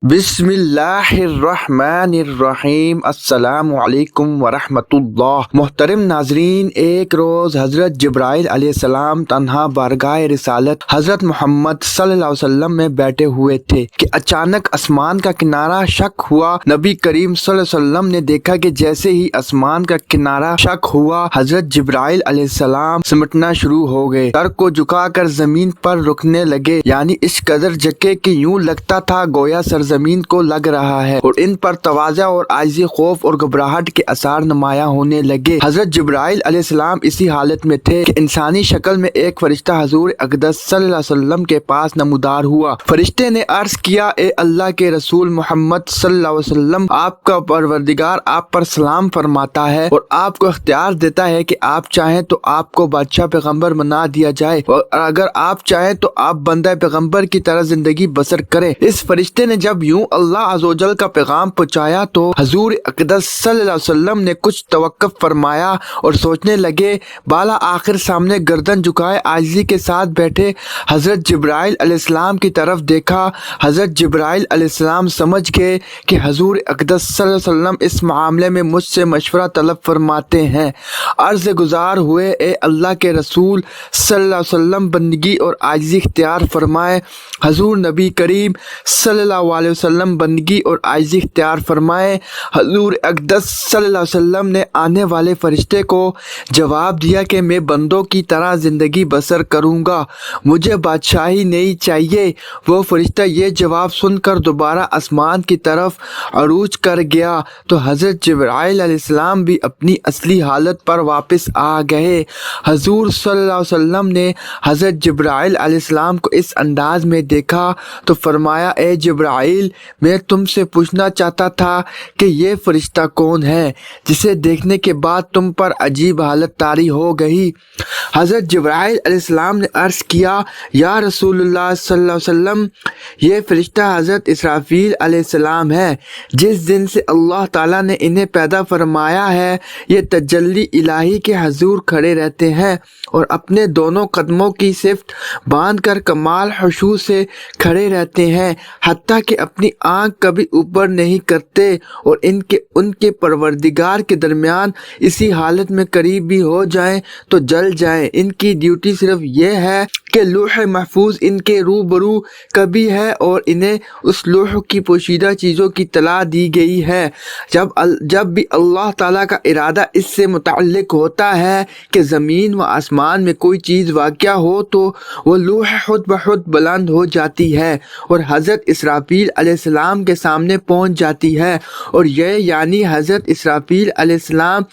بسم اللہ الرحمن الرحیم۔ السلام علیکم ورحمۃ اللہ۔ محترم ناظرین، ایک روز حضرت جبرائیل علیہ السلام تنہا بارگاہ رسالت حضرت محمد صلی اللہ علیہ وسلم میں بیٹھے ہوئے تھے کہ اچانک آسمان کا کنارہ شق ہوا۔ نبی کریم صلی اللہ علیہ وسلم نے دیکھا کہ جیسے ہی آسمان کا کنارہ شق ہوا، حضرت جبرائیل علیہ السلام سمٹنا شروع ہو گئے، سر کو جھکا کر زمین پر رکنے لگے، یعنی اس قدر جھکے کہ یوں لگتا تھا گویا سرزمین کو لگ رہا ہے، اور ان پر تواضع اور عاجزی، خوف اور گھبراہٹ کے آثار نمایاں ہونے لگے۔ حضرت جبرائیل علیہ السلام اسی حالت میں تھے کہ انسانی شکل میں ایک فرشتہ حضور اقدس صلی اللہ علیہ وسلم کے پاس نمودار ہوا۔ فرشتے نے عرض کیا، اے اللہ کے رسول محمد صلی اللہ علیہ وسلم، آپ کا پروردگار آپ پر سلام فرماتا ہے اور آپ کو اختیار دیتا ہے کہ آپ چاہیں تو آپ کو بادشاہ پیغمبر بنا دیا جائے، اور اگر آپ چاہیں تو آپ بندہ پیغمبر کی طرح زندگی بسر کریں۔ اس فرشتے نے جب یوں اللہ عز و جل کا پیغام پہنچایا تو حضور اقدس صلی اللہ علیہ وسلم نے کچھ توقف فرمایا اور سوچنے لگے۔ بالا آخر سامنے گردن جھکائے عاجزی کے ساتھ بیٹھے حضرت جبرائیل علیہ السلام کی طرف دیکھا۔ حضرت جبرائیل علیہ السلام سمجھ گئے کہ حضور اقدس صلی اللہ علیہ وسلم اس معاملے میں مجھ سے مشورہ طلب فرماتے ہیں۔ عرض گزار ہوئے، اے اللہ کے رسول صلی اللہ علیہ وسلم، بندگی اور عاجزی اختیار فرمائے۔ حضور نبی کریم صلی اللہ علیہ وسلم بندگی اور عاجزی اختیار فرمائے۔ حضور اقدس صلی اللہ علیہ وسلم نے آنے والے فرشتے کو جواب دیا کہ میں بندوں کی طرح زندگی بسر کروں گا، مجھے بادشاہی نہیں چاہیے۔ وہ فرشتہ یہ جواب سن کر دوبارہ آسمان کی طرف عروج کر گیا تو حضرت جبرائیل علیہ السلام بھی اپنی اصلی حالت پر واپس آ گئے۔ حضور صلی اللہ علیہ وسلم نے حضرت جبرائیل علیہ السلام کو اس انداز میں دیکھا تو فرمایا، اے جبرائیل، میں تم سے پوچھنا چاہتا تھا کہ یہ فرشتہ کون ہے جسے دیکھنے کے بعد تم پر عجیب حالت طاری ہو گئی؟ حضرت جبرائیل علیہ السلام نے عرض کیا، یا رسول اللہ صلی اللہ علیہ وسلم، یہ فرشتہ حضرت اسرافیل علیہ السلام ہے۔ جس دن سے اللہ تعالیٰ نے انہیں پیدا فرمایا ہے، یہ تجلی الہی کے حضور کھڑے رہتے ہیں اور اپنے دونوں قدموں کی صفت باندھ کر کمال خشوع سے کھڑے رہتے ہیں، حتیٰ کہ اپنی آنکھ کبھی اوپر نہیں کرتے، اور ان کے پروردگار کے درمیان اسی حالت میں قریب بھی ہو جائیں تو جل جائیں۔ ان کی ڈیوٹی صرف یہ ہے کہ لوح محفوظ ان کے روبرو کبھی ہے اور انہیں اس لوح کی پوشیدہ چیزوں کی اطلاع دی گئی ہے۔ جب بھی اللہ تعالیٰ کا ارادہ اس سے متعلق ہوتا ہے کہ زمین و آسمان میں کوئی چیز واقع ہو تو وہ لوح خود بخود بلند ہو جاتی ہے اور حضرت اسرافیل علیہ السلام کے سامنے پہنچ جاتی ہے، اور یہ یعنی حضرت اسرافیل علیہ السلام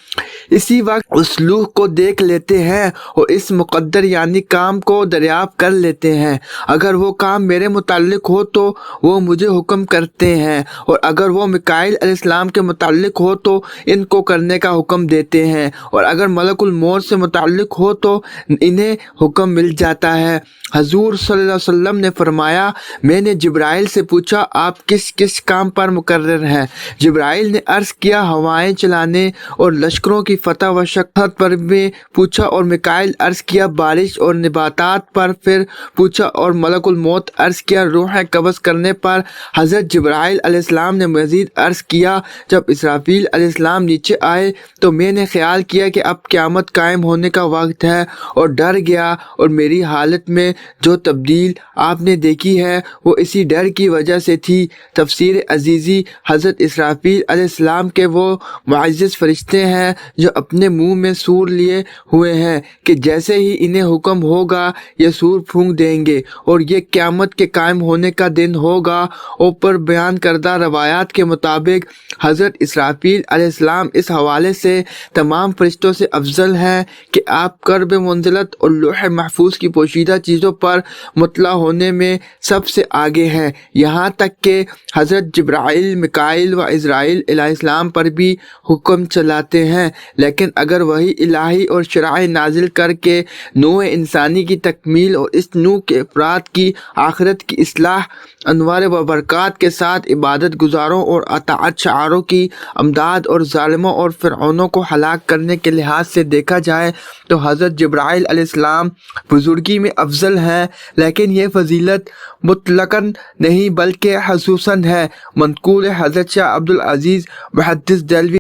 اسی وقت اس لوح کو دیکھ لیتے ہیں اور اس مقدر یعنی کام کو دریافت کر لیتے ہیں۔ اگر وہ کام میرے متعلق ہو تو وہ مجھے حکم کرتے ہیں، اور اگر وہ میکائیل علیہ السلام کے متعلق ہو تو ان کو کرنے کا حکم دیتے ہیں، اور اگر ملک الموت سے متعلق ہو تو انہیں حکم مل جاتا ہے۔ حضور صلی اللہ علیہ وسلم نے فرمایا، میں نے جبرائیل سے پوچھا، آپ کس کس کام پر مقرر ہیں؟ جبرائیل نے عرض کیا، ہوائیں چلانے اور لشکروں کی فتح و شکست پر میں پوچھا، اور میکائیل عرض کیا بارش اور نباتات پر، پھر پوچھا اور ملک الموت عرض کیا روح قبض کرنے پر۔ حضرت جبرائیل علیہ السلام نے مزید عرض کیا، جب اسرافیل علیہ السلام نیچے آئے تو میں نے خیال کیا کہ اب قیامت قائم ہونے کا وقت ہے، اور ڈر گیا، اور میری حالت میں جو تبدیل آپ نے دیکھی ہے وہ اسی ڈر کی وجہ سے تھی۔ تفسیر عزیزی، حضرت اسرافیل علیہ السلام کے وہ معزز فرشتے ہیں جو اپنے منہ میں سور لیے ہوئے ہیں کہ جیسے ہی انہیں حکم ہوگا یہ سور پھونک دیں گے، اور یہ قیامت کے قائم ہونے کا دن ہوگا۔ اوپر بیان کردہ روایات کے مطابق حضرت اسرافیل علیہ السلام اس حوالے سے تمام فرشتوں سے افضل ہیں کہ آپ قرب منزلت اور لوح محفوظ کی پوشیدہ چیزوں پر مطلع ہونے میں سب سے آگے ہیں، یہاں تک کہ حضرت جبرائیل، میکائیل و عزرائیل علیہ السلام پر بھی حکم چلاتے ہیں۔ لیکن اگر وہی الہی اور شرائع نازل کر کے نوع انسانی کی تکمیل اور اس نوع کے افراد کی آخرت کی اصلاح، انوار و برکات کے ساتھ عبادت گزاروں اور اطاعت شعاروں کی امداد اور ظالموں اور فرعونوں کو ہلاک کرنے کے لحاظ سے دیکھا جائے تو حضرت جبرائیل علیہ السلام بزرگی میں افضل ہیں، لیکن یہ فضیلت مطلقاً نہیں بلکہ خصوصاً ہے۔ منقول ہے حضرت شاہ عبدالعزیز محدث دہلوی